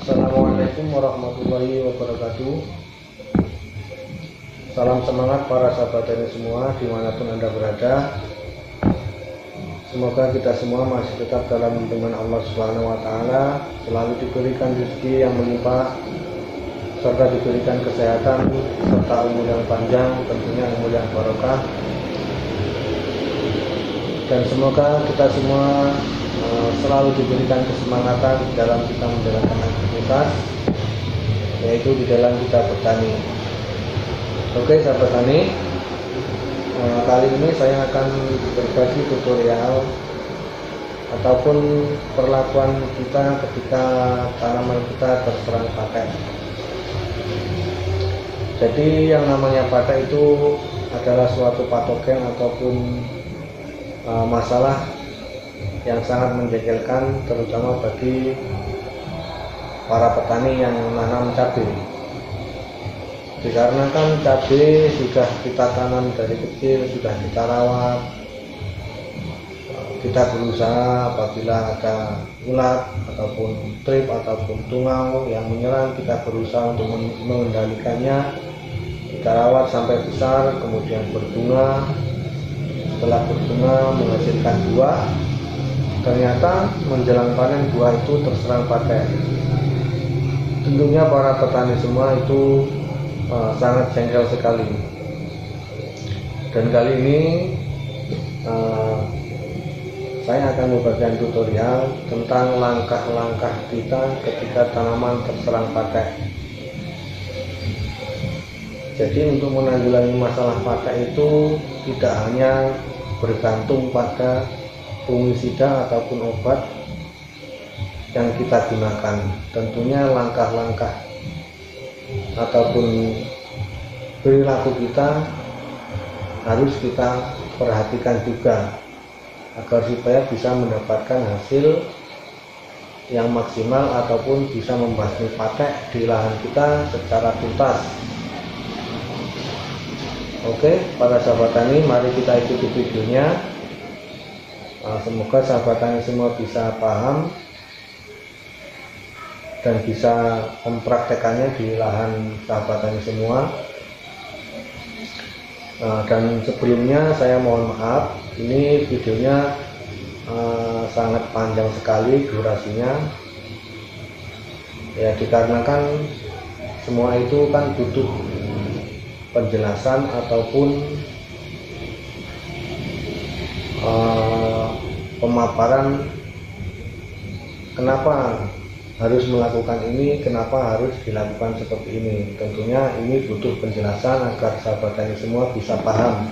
Assalamualaikum warahmatullahi wabarakatuh. Salam semangat para sahabat ini semua dimanapun Anda berada. Semoga kita semua masih tetap dalam lindungan Allah Subhanahu wa Ta'ala, selalu diberikan rezeki yang melimpah, serta diberikan kesehatan serta umur yang panjang, tentunya umur yang barokah. Dan semoga kita semua selalu diberikan kesemangatan dalam kita menjalankan aktivitas, yaitu di dalam kita bertani. Oke sahabat tani, kali ini saya akan berbagi tutorial ataupun perlakuan kita ketika tanaman kita terserang patek. Jadi yang namanya patek itu adalah suatu patogen ataupun masalah yang sangat menjengkelkan, terutama bagi para petani yang menanam cabai. Dikarenakan cabai sudah kita tanam dari kecil, sudah kita rawat, kita berusaha apabila ada ulat ataupun trip ataupun tungau yang menyerang, kita berusaha untuk mengendalikannya. Kita rawat sampai besar, kemudian berbunga. Setelah berbunga menghasilkan buah, ternyata menjelang panen buah itu terserang patek. Tentunya para petani semua itu sangat jengkel sekali. Dan kali ini saya akan membagikan tutorial tentang langkah-langkah kita ketika tanaman terserang patek. Jadi untuk menanggulangi masalah patek itu tidak hanya bergantung pada fungisida ataupun obat yang kita gunakan. Tentunya langkah-langkah ataupun perilaku kita harus kita perhatikan juga, agar supaya bisa mendapatkan hasil yang maksimal ataupun bisa membasmi patek di lahan kita secara tuntas. Oke, para sahabat tani, mari kita ikuti videonya. Semoga sahabat tani semua bisa paham dan bisa mempraktekannya di lahan sahabat tani semua. Dan sebelumnya saya mohon maaf, ini videonya sangat panjang sekali durasinya, ya dikarenakan semua itu kan butuh penjelasan ataupun pemaparan kenapa harus melakukan ini, kenapa harus dilakukan seperti ini. Tentunya ini butuh penjelasan agar sahabat tani semua bisa paham.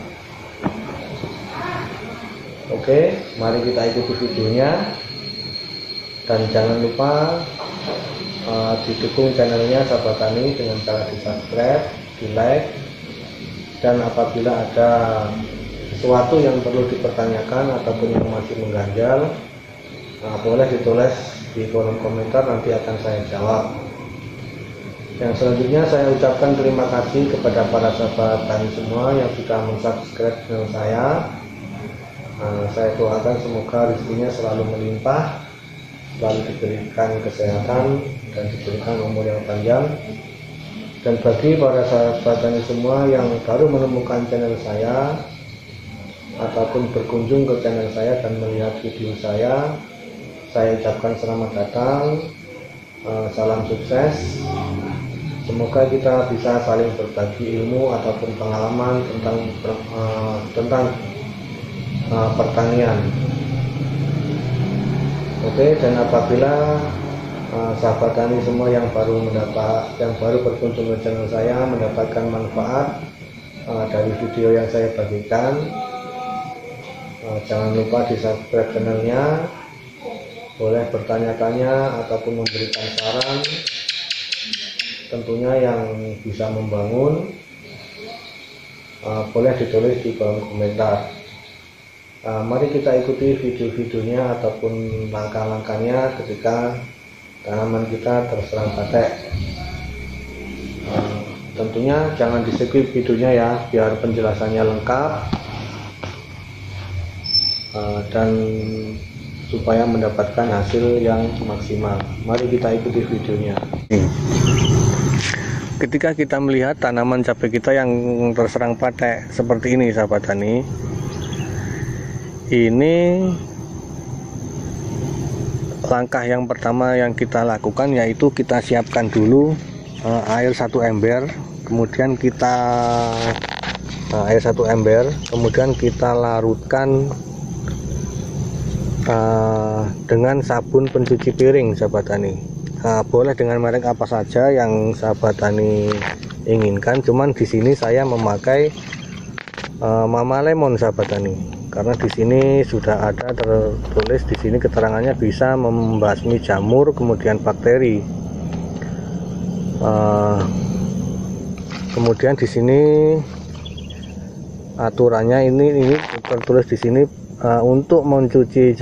Oke, mari kita ikuti videonya, dan jangan lupa didukung channelnya sahabat tani dengan cara di subscribe, di like, dan apabila ada sesuatu yang perlu dipertanyakan ataupun yang masih mengganjal, boleh ditulis di kolom komentar, nanti akan saya jawab. Yang selanjutnya saya ucapkan terima kasih kepada para sahabat tani semua yang sudah mensubscribe channel saya. Saya doakan semoga rezekinya selalu melimpah, selalu diberikan kesehatan dan diberikan umur yang panjang. Dan bagi para sahabat tani semua yang baru menemukan channel saya ataupun berkunjung ke channel saya dan melihat video saya ucapkan selamat datang, salam sukses. Semoga kita bisa saling berbagi ilmu ataupun pengalaman tentang pertanian. Oke, dan apabila sahabat tani semua yang baru berkunjung ke channel saya mendapatkan manfaat dari video yang saya bagikan, jangan lupa di subscribe channelnya, boleh bertanya-tanya ataupun memberikan saran, tentunya yang bisa membangun, boleh ditulis di kolom komentar. Mari kita ikuti video-videonya ataupun langkah-langkahnya ketika tanaman kita terserang patek. Tentunya jangan di skip videonya ya, biar penjelasannya lengkap. Dan supaya mendapatkan hasil yang maksimal. Mari kita ikuti videonya. Ketika kita melihat tanaman cabai kita yang terserang patek seperti ini, sahabat tani, ini langkah yang pertama yang kita lakukan yaitu kita siapkan dulu air 1 ember, kemudian kita kemudian kita larutkan dengan sabun pencuci piring, sahabat tani. Boleh dengan merek apa saja yang sahabat tani inginkan, cuman di sini saya memakai Mama Lemon, sahabat tani, karena di sini sudah ada tertulis di sini keterangannya bisa membasmi jamur kemudian bakteri. Kemudian di sini aturannya ini tertulis di sini untuk mencuci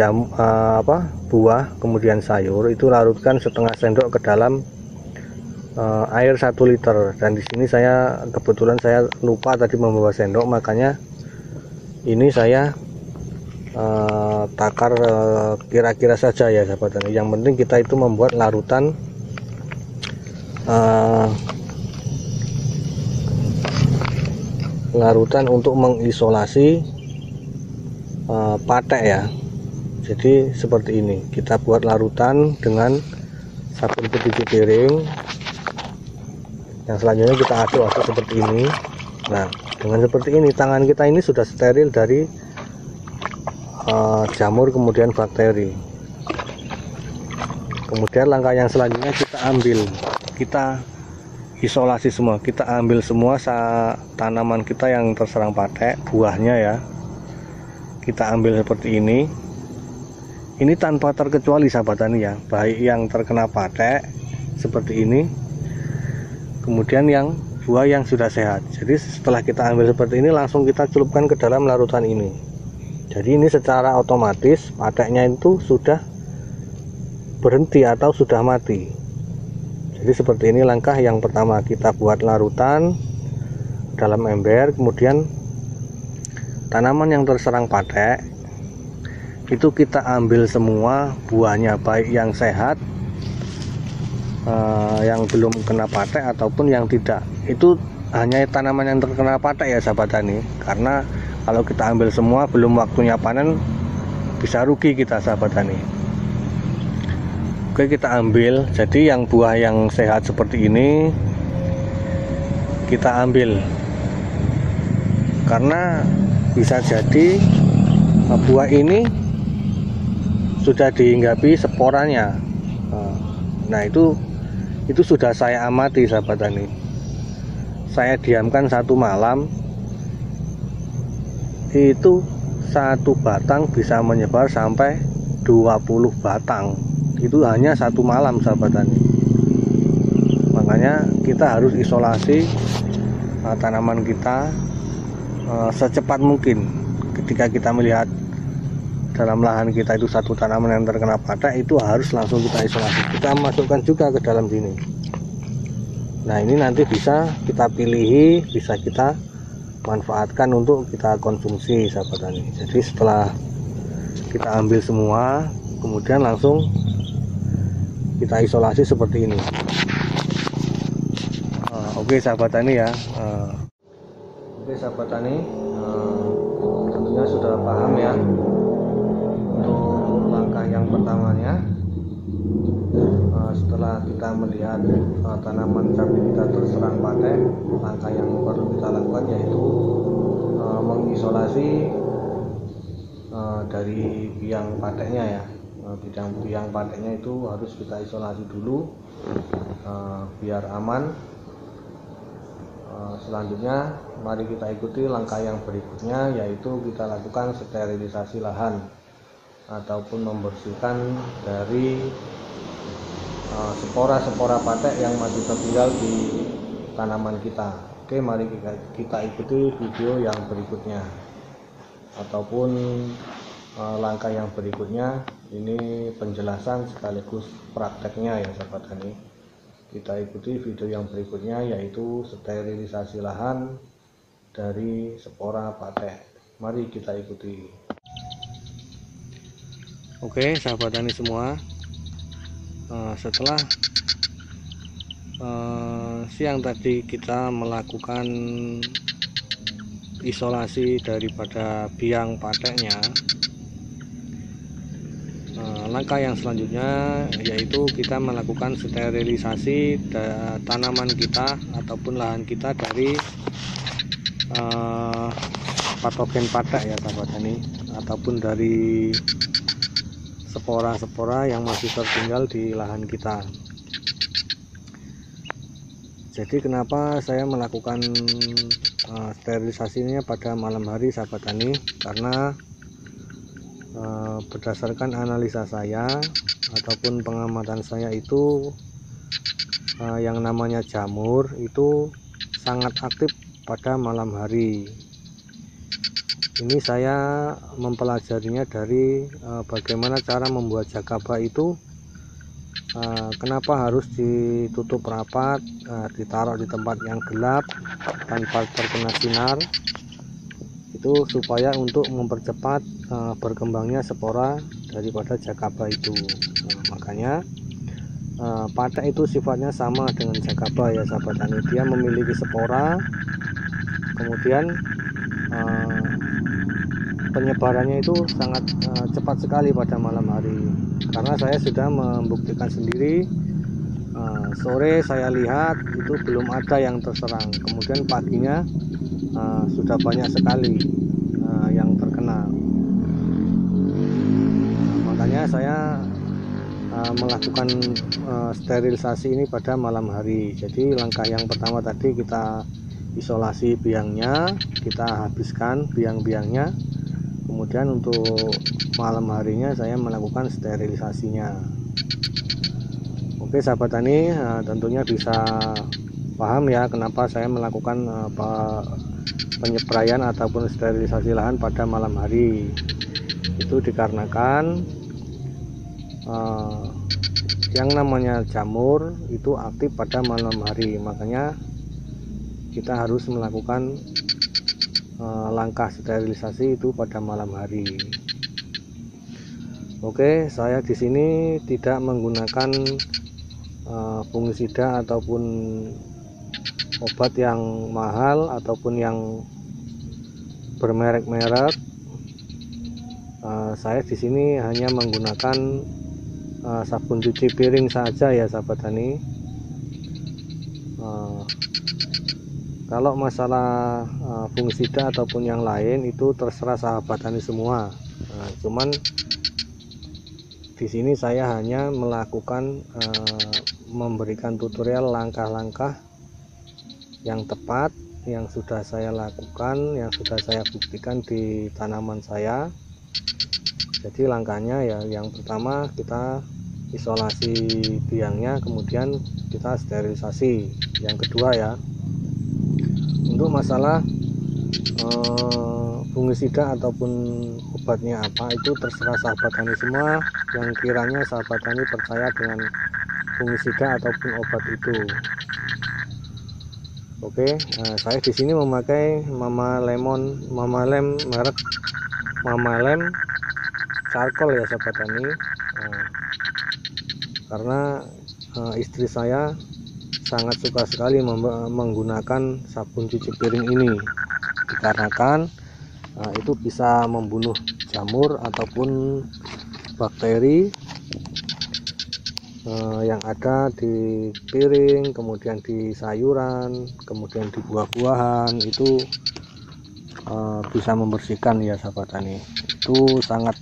buah kemudian sayur itu larutkan setengah sendok ke dalam air 1 liter. Dan di sini saya kebetulan saya lupa tadi membawa sendok, makanya ini saya takar kira-kira saja ya, sahabat tani. Yang penting kita itu membuat larutan untuk mengisolasi patek ya. Jadi seperti ini, kita buat larutan dengan sabun pencuci piring. Yang selanjutnya kita aduk-aduk seperti ini. Nah, dengan seperti ini tangan kita ini sudah steril dari jamur kemudian bakteri. Kemudian langkah yang selanjutnya kita isolasi semua. Kita ambil semua tanaman kita yang terserang patek, buahnya ya. Kita ambil seperti ini tanpa terkecuali, sahabat tani ya, baik yang terkena patek seperti ini, kemudian yang buah yang sudah sehat. Jadi setelah kita ambil seperti ini, langsung kita celupkan ke dalam larutan ini. Jadi ini secara otomatis pateknya itu sudah berhenti atau sudah mati. Jadi seperti ini langkah yang pertama, kita buat larutan dalam ember, kemudian tanaman yang terserang patek itu kita ambil semua buahnya, baik yang sehat, yang belum kena patek ataupun yang tidak. Itu hanya tanaman yang terkena patek ya, sahabat tani, karena kalau kita ambil semua belum waktunya panen bisa rugi kita, sahabat tani. Oke, kita ambil. Jadi yang buah yang sehat seperti ini kita ambil, karena bisa jadi buah ini sudah dihinggapi sporanya. Nah itu sudah saya amati, sahabat tani. Saya diamkan 1 malam, itu 1 batang bisa menyebar sampai 20 batang. Itu hanya 1 malam, sahabat tani. Makanya kita harus isolasi tanaman kita secepat mungkin. Ketika kita melihat dalam lahan kita itu 1 tanaman yang terkena patek, itu harus langsung kita isolasi. Kita masukkan juga ke dalam sini. Nah ini nanti bisa kita pilihi, bisa kita manfaatkan untuk kita konsumsi, sahabat tani. Jadi setelah kita ambil semua, kemudian langsung kita isolasi seperti ini. Oke, sahabat tani ya. Oke, sahabat tani, tentunya sudah paham ya untuk langkah yang pertamanya. Setelah kita melihat tanaman cabai kita terserang patek, langkah yang perlu kita lakukan yaitu mengisolasi dari biang pateknya ya. Biang pateknya itu harus kita isolasi dulu biar aman. Selanjutnya mari kita ikuti langkah yang berikutnya, yaitu kita lakukan sterilisasi lahan ataupun membersihkan dari spora-spora patek yang masih tertinggal di tanaman kita. Oke, mari kita ikuti video yang berikutnya ataupun langkah yang berikutnya. Ini penjelasan sekaligus prakteknya ya, sahabat tani. Kita ikuti video yang berikutnya, yaitu sterilisasi lahan dari spora patek. Mari kita ikuti. Oke sahabat tani semua, setelah siang tadi kita melakukan isolasi daripada biang pateknya, langkah yang selanjutnya yaitu kita melakukan sterilisasi tanaman kita ataupun lahan kita dari patogen patek ya sahabat tani, ataupun dari spora-spora yang masih tertinggal di lahan kita. Jadi kenapa saya melakukan sterilisasinya pada malam hari sahabat tani, karena berdasarkan analisa saya ataupun pengamatan saya itu yang namanya jamur itu sangat aktif pada malam hari. Ini saya mempelajarinya dari bagaimana cara membuat jakaba itu. Kenapa harus ditutup rapat, ditaruh di tempat yang gelap tanpa terkena sinar, itu supaya untuk mempercepat berkembangnya spora daripada jakaba itu. Makanya patek itu sifatnya sama dengan jakaba ya sahabat tani, dia memiliki spora, kemudian penyebarannya itu sangat cepat sekali pada malam hari, karena saya sudah membuktikan sendiri. Sore saya lihat itu belum ada yang terserang, kemudian paginya sudah banyak sekali yang terkena. Makanya saya melakukan sterilisasi ini pada malam hari. Jadi langkah yang pertama tadi kita isolasi biangnya, kita habiskan biang-biangnya. Kemudian untuk malam harinya saya melakukan sterilisasinya. Oke sahabat tani, tentunya bisa paham ya kenapa saya melakukan penyepraian ataupun sterilisasi lahan pada malam hari. Itu dikarenakan yang namanya jamur itu aktif pada malam hari, makanya kita harus melakukan langkah sterilisasi itu pada malam hari. Oke, saya di sini tidak menggunakan fungisida ataupun obat yang mahal ataupun yang bermerek-merek. Saya di sini hanya menggunakan sabun cuci piring saja ya sahabat tani. Kalau masalah fungisida ataupun yang lain itu terserah sahabat tani semua. Cuman di sini saya hanya melakukan memberikan tutorial langkah-langkah yang tepat yang sudah saya lakukan, yang sudah saya buktikan di tanaman saya. Jadi langkahnya ya, yang pertama kita isolasi biangnya, kemudian kita sterilisasi. Yang kedua ya, untuk masalah fungisida ataupun obatnya apa itu terserah sahabat tani semua yang kiranya sahabat tani percaya dengan fungisida ataupun obat itu. Oke, saya di sini memakai Mama Lem merek Mama Lem Charcoal ya sahabat tani, karena istri saya sangat suka sekali menggunakan sabun cuci piring ini, dikarenakan itu bisa membunuh jamur ataupun bakteri yang ada di piring, kemudian di sayuran, kemudian di buah-buahan, itu bisa membersihkan ya sahabat tani. Itu sangat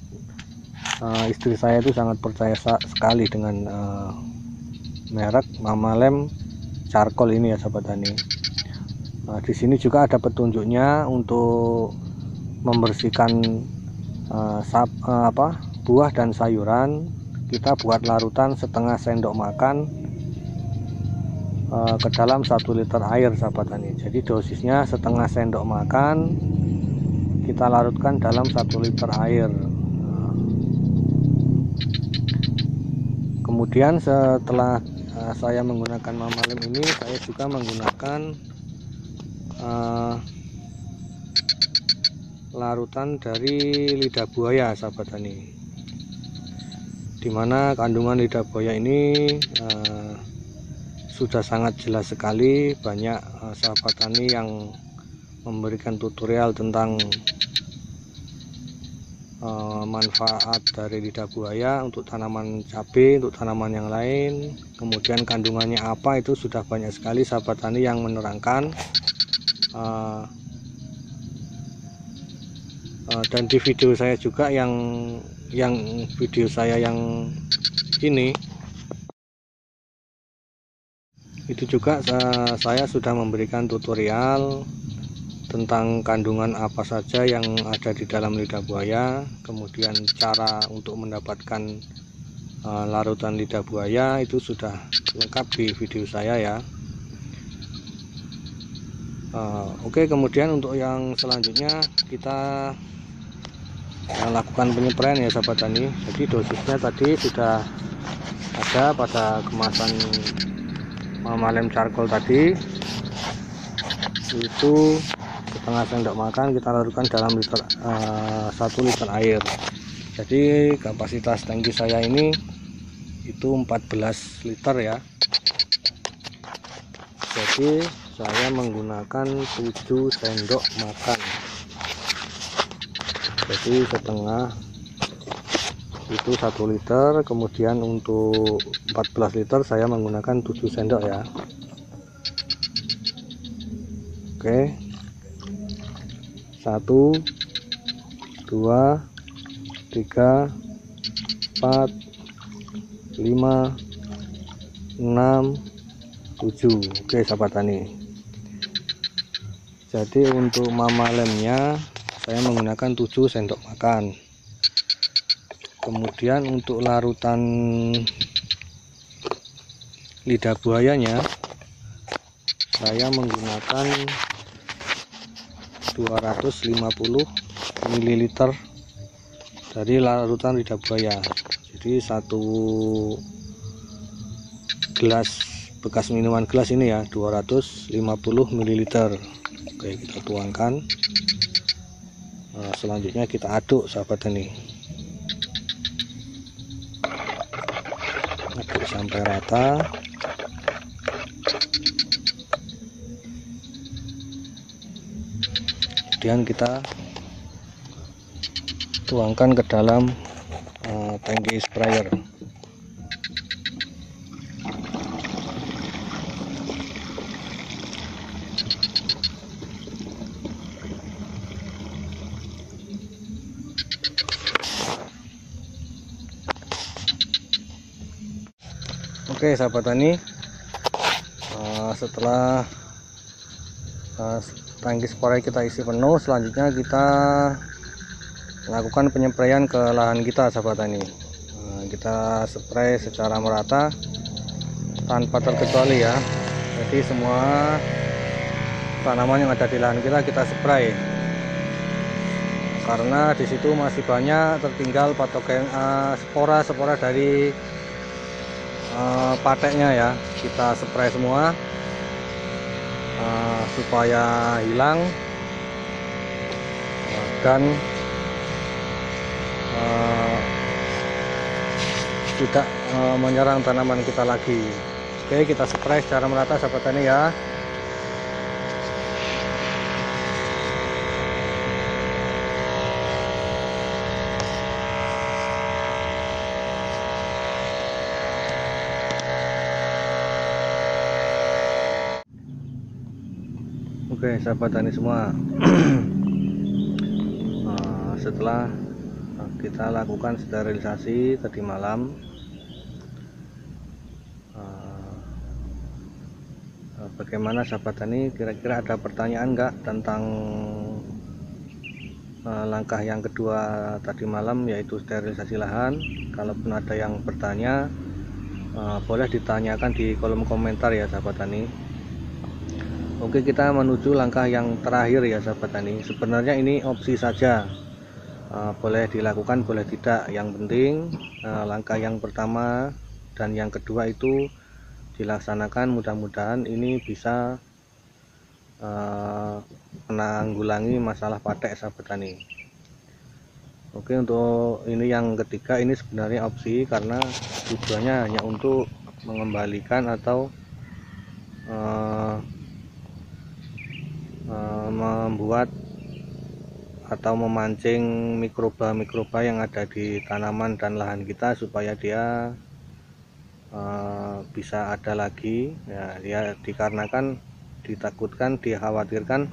istri saya itu sangat percaya sekali dengan merek Mama Lem Charcoal ini ya sahabat tani. Di sini juga ada petunjuknya untuk membersihkan buah dan sayuran. Kita buat larutan setengah sendok makan ke dalam 1 liter air sahabat tani. Jadi dosisnya setengah sendok makan kita larutkan dalam 1 liter air. Kemudian setelah saya menggunakan Mama Lem ini, saya juga menggunakan larutan dari lidah buaya sahabat tani. dimana kandungan lidah buaya ini sudah sangat jelas sekali. Banyak sahabat tani yang memberikan tutorial tentang manfaat dari lidah buaya untuk tanaman cabai, untuk tanaman yang lain, kemudian kandungannya apa, itu sudah banyak sekali sahabat tani yang menerangkan. Dan di video saya juga yang video saya yang ini itu juga saya sudah memberikan tutorial tentang kandungan apa saja yang ada di dalam lidah buaya, kemudian cara untuk mendapatkan larutan lidah buaya, itu sudah lengkap di video saya ya. Oke, kemudian untuk yang selanjutnya kita lakukan penyepraian ya sahabat tani. Jadi dosisnya tadi sudah ada pada kemasan Mama Lem charcoal tadi, itu setengah sendok makan kita larutkan dalam 1 liter air. Jadi kapasitas tangki saya ini itu 14 liter ya. Jadi saya menggunakan 7 sendok makan. Jadi setengah itu 1 liter, kemudian untuk 14 liter saya menggunakan 7 sendok ya. Oke, 1 2 3 4 5 6 7. Oke sahabat tani, jadi untuk Mama Lemnya saya menggunakan 7 sendok makan. Kemudian untuk larutan lidah buayanya saya menggunakan 250 ml dari larutan lidah buaya. Jadi 1 gelas bekas minuman gelas ini ya, 250 ml. Oke, kita tuangkan. Selanjutnya kita aduk sahabat tani, aduk sampai rata. Kemudian kita tuangkan ke dalam tangki sprayer. Oke sahabat tani, setelah tangki sprayer kita isi penuh, selanjutnya kita lakukan penyepraian ke lahan kita sahabat tani. Kita spray secara merata tanpa terkecuali ya. Jadi semua tanaman yang ada di lahan kita spray, karena di situ masih banyak tertinggal patogen spora dari pateknya ya. Kita spray semua supaya hilang dan tidak menyerang tanaman kita lagi. Oke, kita spray secara merata sahabat tani ya. Oke sahabat tani semua, setelah kita lakukan sterilisasi tadi malam, bagaimana sahabat tani, kira-kira ada pertanyaan enggak tentang langkah yang kedua tadi malam, yaitu sterilisasi lahan? Kalaupun ada yang bertanya, boleh ditanyakan di kolom komentar ya sahabat tani. Oke, kita menuju langkah yang terakhir ya sahabat tani. Sebenarnya ini opsi saja, boleh dilakukan boleh tidak. Yang penting langkah yang pertama dan yang kedua itu dilaksanakan. Mudah-mudahan ini bisa menanggulangi masalah patek sahabat tani. Oke, untuk ini yang ketiga ini sebenarnya opsi karena tujuannya hanya untuk mengembalikan atau membuat atau memancing mikroba-mikroba yang ada di tanaman dan lahan kita supaya dia bisa ada lagi ya. Dia dikarenakan ditakutkan, dikhawatirkan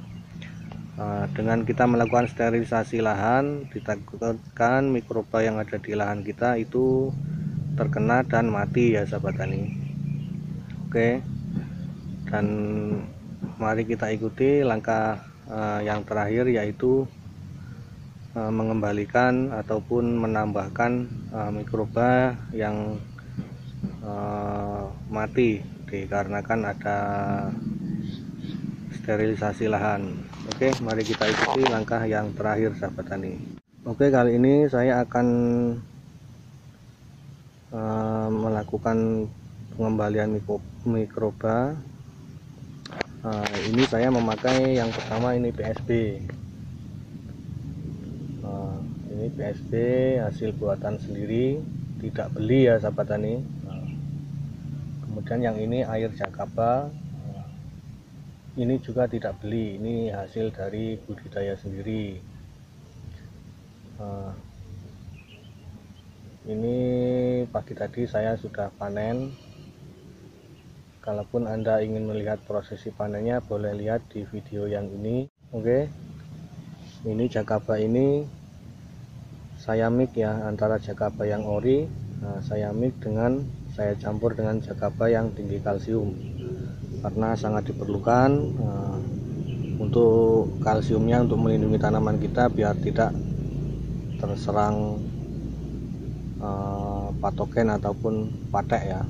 dengan kita melakukan sterilisasi lahan, ditakutkan mikroba yang ada di lahan kita itu terkena dan mati ya sahabat tani. Oke, dan mari kita ikuti langkah yang terakhir, yaitu mengembalikan ataupun menambahkan mikroba yang mati dikarenakan ada sterilisasi lahan. Oke, mari kita ikuti langkah yang terakhir sahabat tani. Oke, kali ini saya akan melakukan pengembalian mikroba. Ini saya memakai yang pertama ini PSB. Ini PSB hasil buatan sendiri, tidak beli ya sahabat tani. Kemudian yang ini air jakaba, ini juga tidak beli, ini hasil dari budidaya sendiri. Ini pagi tadi saya sudah panen. Kalaupun Anda ingin melihat prosesi panennya, boleh lihat di video yang ini. Oke, ini jakaba ini saya mix ya, antara jakaba yang ori saya mix dengan, saya campur dengan jakaba yang tinggi kalsium, karena sangat diperlukan untuk kalsiumnya untuk melindungi tanaman kita biar tidak terserang patogen ataupun patek ya.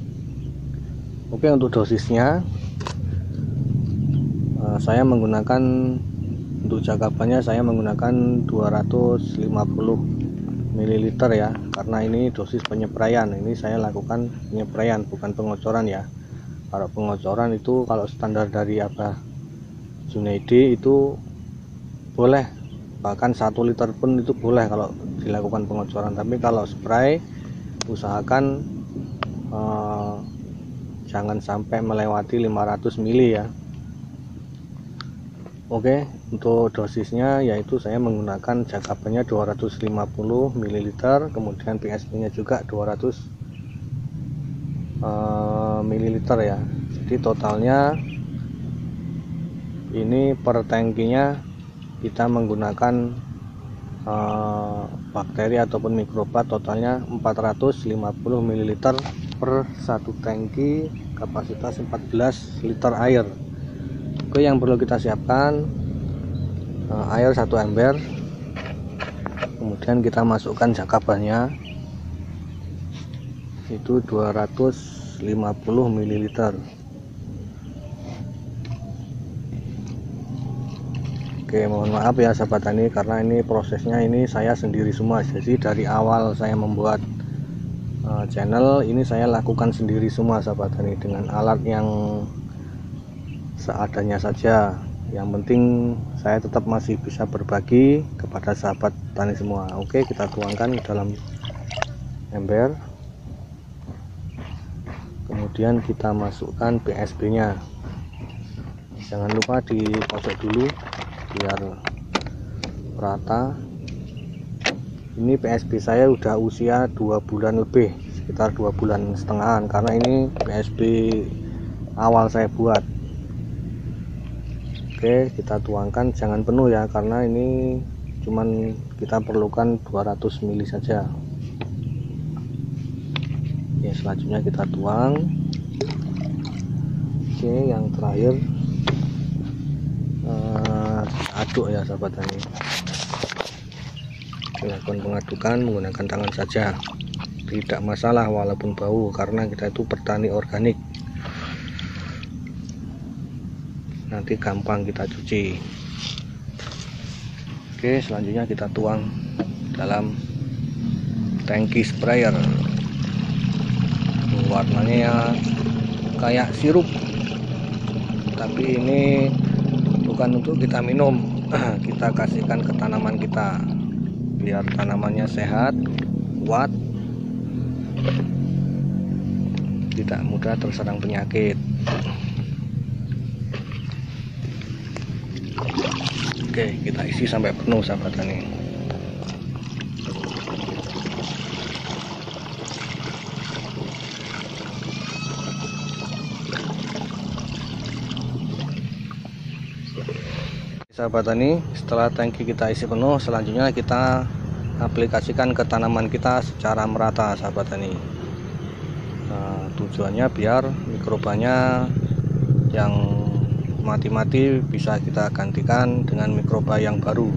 Oke, untuk dosisnya saya menggunakan, untuk jakabanya saya menggunakan 250 ml ya, karena ini dosis penyepraian. Ini saya lakukan penyepraian bukan pengocoran ya. Kalau pengocoran itu, kalau standar dari Abah Junaidi itu boleh, bahkan 1 liter pun itu boleh kalau dilakukan pengocoran. Tapi kalau spray usahakan jangan sampai melewati 500 ml ya. Oke, untuk dosisnya yaitu saya menggunakan jakabanya 250 ml, kemudian PSB nya juga 200 ml ya. Jadi totalnya ini per tangkinya kita menggunakan bakteri ataupun mikroba totalnya 450 ml per satu tangki, kapasitas 14 liter air. Oke, yang perlu kita siapkan air 1 ember, kemudian kita masukkan jakabanya itu 250 ml. Oke, mohon maaf ya sahabat tani, karena ini prosesnya ini saya sendiri semua. Jadi dari awal saya membuat channel ini saya lakukan sendiri semua sahabat tani, dengan alat yang seadanya saja. Yang penting saya tetap masih bisa berbagi kepada sahabat tani semua. Oke, kita tuangkan ke dalam ember, kemudian kita masukkan PSB nya. Jangan lupa dikocok dulu biar rata. Ini PSB saya udah usia 2 bulan lebih, sekitar 2 bulan setengahan, karena ini PSB awal saya buat. Oke, kita tuangkan, jangan penuh ya, karena ini cuman kita perlukan 200 ml saja. Oke, selanjutnya kita tuang. Oke, yang terakhir aduk ya sahabat tani. Lakukan pengadukan menggunakan tangan saja, tidak masalah walaupun bau, karena kita itu petani organik, nanti gampang kita cuci. Oke, selanjutnya kita tuang dalam tangki sprayer. Warnanya ya kayak sirup, tapi ini bukan untuk kita minum, kita kasihkan ke tanaman kita. biar tanamannya sehat, kuat, tidak mudah terserang penyakit. Oke, kita isi sampai penuh sahabat tani. Sahabat tani, setelah tangki kita isi penuh, selanjutnya kita aplikasikan ke tanaman kita secara merata sahabat tani. Nah, tujuannya biar mikrobanya yang mati-mati bisa kita gantikan dengan mikroba yang baru,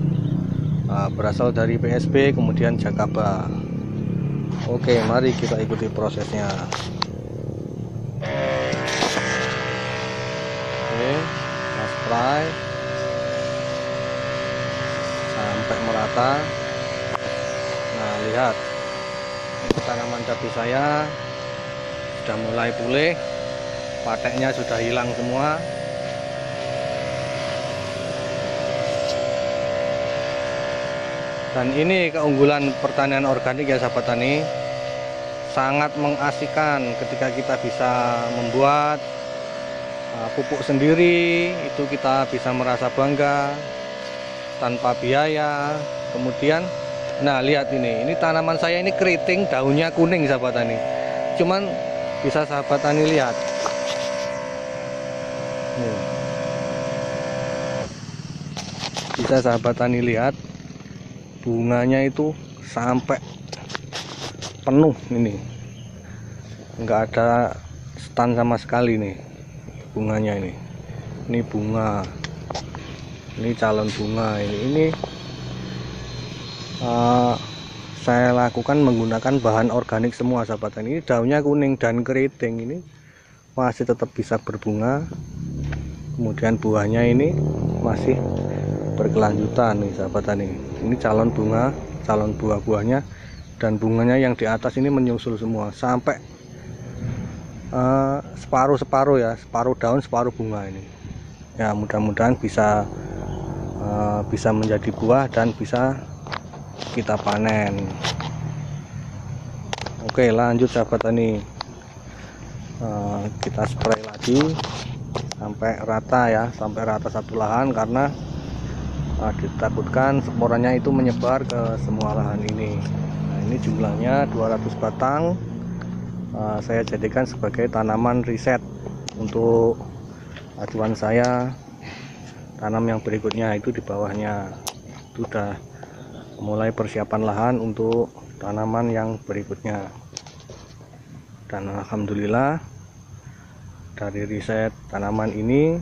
berasal dari PSB kemudian Jakaba. Oke, mari kita ikuti prosesnya. Oke, kita spray sampai merata. Nah, lihat, ini tanaman cabai saya sudah mulai pulih, pateknya sudah hilang semua. Dan ini keunggulan pertanian organik ya sahabat tani, sangat mengasihkan ketika kita bisa membuat pupuk sendiri, itu kita bisa merasa bangga tanpa biaya. Kemudian nah lihat ini tanaman saya ini keriting, daunnya kuning sahabat tani, cuman bisa sahabat tani lihat nih. Bisa sahabat tani lihat bunganya itu sampai penuh, ini enggak ada stand sama sekali nih bunganya. Ini bunga, ini calon bunga. Ini saya lakukan menggunakan bahan organik semua sahabat tani. Ini daunnya kuning dan keriting, ini masih tetap bisa berbunga. Kemudian buahnya ini masih berkelanjutan nih sahabat tani. Ini calon bunga, calon buah-buahnya, dan bunganya yang di atas ini menyusul semua sampai separuh ya, separuh daun separuh bunga ini. Ya, mudah-mudahan bisa menjadi buah dan bisa kita panen. Oke, lanjut sahabat tani, kita spray lagi sampai rata ya, sampai rata satu lahan, karena ditakutkan sporanya itu menyebar ke semua lahan ini. Nah, ini jumlahnya 200 batang. Saya jadikan sebagai tanaman riset untuk acuan saya tanam yang berikutnya. Itu di bawahnya itu sudah mulai persiapan lahan untuk tanaman yang berikutnya. Dan alhamdulillah dari riset tanaman ini,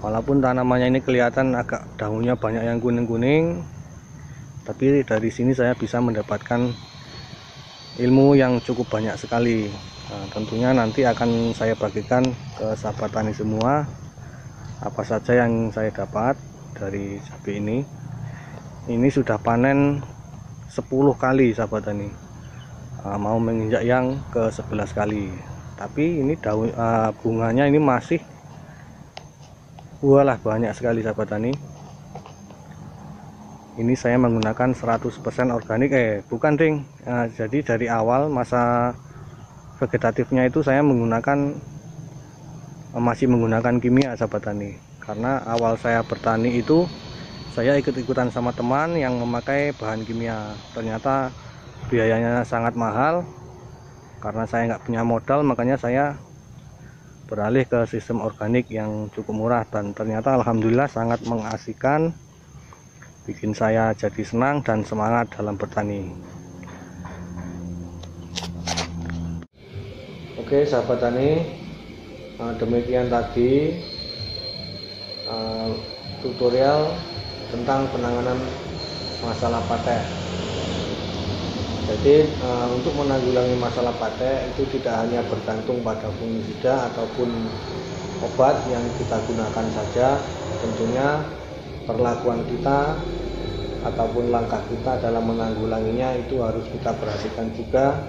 walaupun tanamannya ini kelihatan agak daunnya banyak yang kuning-kuning, tapi dari sini saya bisa mendapatkan ilmu yang cukup banyak sekali. Nah, tentunya nanti akan saya bagikan ke sahabat tani semua apa saja yang saya dapat dari cabai ini. Ini sudah panen 10 kali sahabat tani, mau menginjak yang ke 11 kali. Tapi ini daun bunganya ini masih walah banyak sekali sahabat tani. Ini saya menggunakan 100% organik, bukan ding. Jadi dari awal masa vegetatifnya itu saya masih menggunakan kimia sahabat tani. Karena awal saya bertani itu saya ikut-ikutan sama teman yang memakai bahan kimia. Ternyata biayanya sangat mahal. Karena saya nggak punya modal, makanya saya beralih ke sistem organik yang cukup murah, dan ternyata alhamdulillah sangat mengasihkan, bikin saya jadi senang dan semangat dalam bertani. Oke sahabat tani, demikian tadi tutorial tentang penanganan masalah patek. Jadi untuk menanggulangi masalah patek itu tidak hanya bergantung pada fungisida ataupun obat yang kita gunakan saja. Tentunya perlakuan kita ataupun langkah kita dalam menanggulanginya itu harus kita perhatikan juga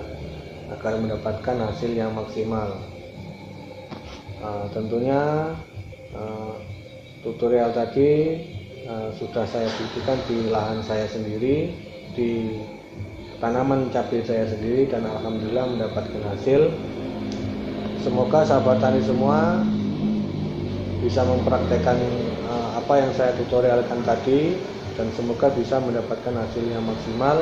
agar mendapatkan hasil yang maksimal. Tentunya tutorial tadi sudah saya buktikan di lahan saya sendiri, di tanaman cabai saya sendiri, dan alhamdulillah mendapatkan hasil. Semoga sahabat tani semua bisa mempraktekkan apa yang saya tutorialkan tadi, dan semoga bisa mendapatkan hasil yang maksimal,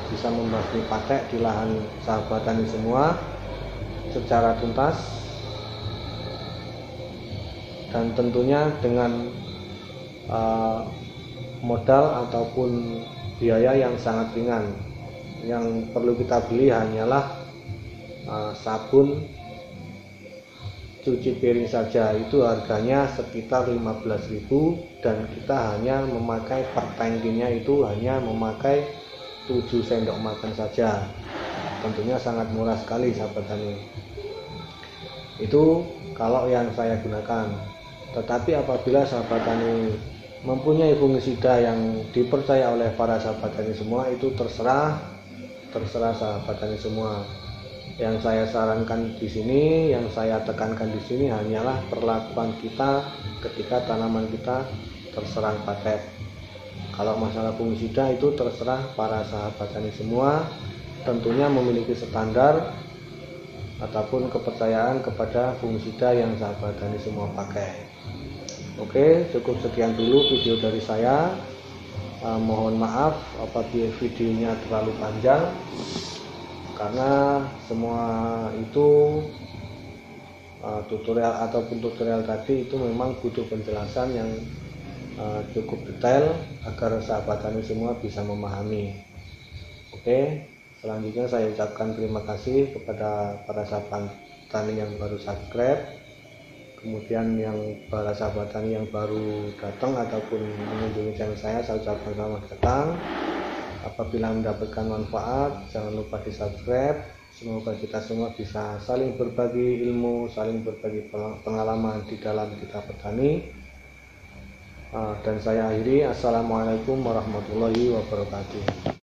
bisa membasmi patek di lahan sahabat tani semua secara tuntas, dan tentunya dengan modal ataupun biaya yang sangat ringan. Yang perlu kita beli hanyalah sabun cuci piring saja, itu harganya sekitar 15.000, dan kita hanya memakai per tangkinya itu hanya memakai 7 sendok makan saja. Tentunya sangat murah sekali sahabat tani. Itu kalau yang saya gunakan. Tetapi apabila sahabat tani mempunyai fungisida yang dipercaya oleh para sahabat tani semua, itu terserah sahabat tani semua. Yang saya sarankan di sini, yang saya tekankan di sini hanyalah perlakuan kita ketika tanaman kita terserang patek. Kalau masalah fungisida itu terserah para sahabat tani semua, tentunya memiliki standar ataupun kepercayaan kepada fungisida yang sahabat tani semua pakai. Oke, cukup sekian dulu video dari saya. Mohon maaf apabila videonya terlalu panjang, karena semua itu tutorial tadi itu memang butuh penjelasan yang cukup detail agar sahabat tani semua bisa memahami. Oke, selanjutnya saya ucapkan terima kasih kepada para sahabat tani yang baru subscribe, kemudian yang para sahabat tani yang baru datang ataupun mengunjungi channel saya ucapkan selamat datang. Apabila mendapatkan manfaat, jangan lupa di subscribe. Semoga kita semua bisa saling berbagi ilmu, saling berbagi pengalaman di dalam kita bertani. Dan saya akhiri, assalamualaikum warahmatullahi wabarakatuh.